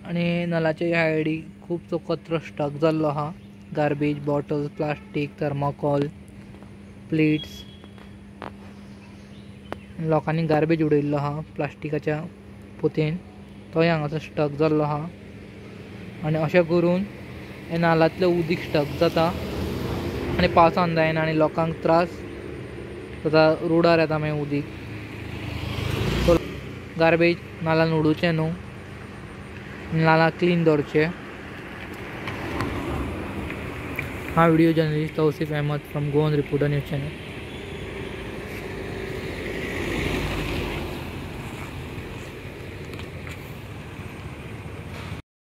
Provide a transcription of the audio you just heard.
आणि नलाच्या ह्या सायडी खूबसो कचरो स्टक जाल्लो आहा. Garbage bottles, plastic, thermocol, plates. लोकांनी गार्बेज उडयल्लो आहा प्लास्टिकाच्या पोतयेन. तोय हांगासर स्टक जाल्लो आहा. आनी अशें करून हे नाल्यांतलें उदीक स्टक जाता आनी पावसान जायना आनी लोकांक त्रास जाता. रोडार येता मागीर उदीक. सो गार्बेज नाल्यांत उडोवचें न्हू. नाला क्लीन दवरचे. हा video journalist Tausif Ahmed from Goan reporter news channel.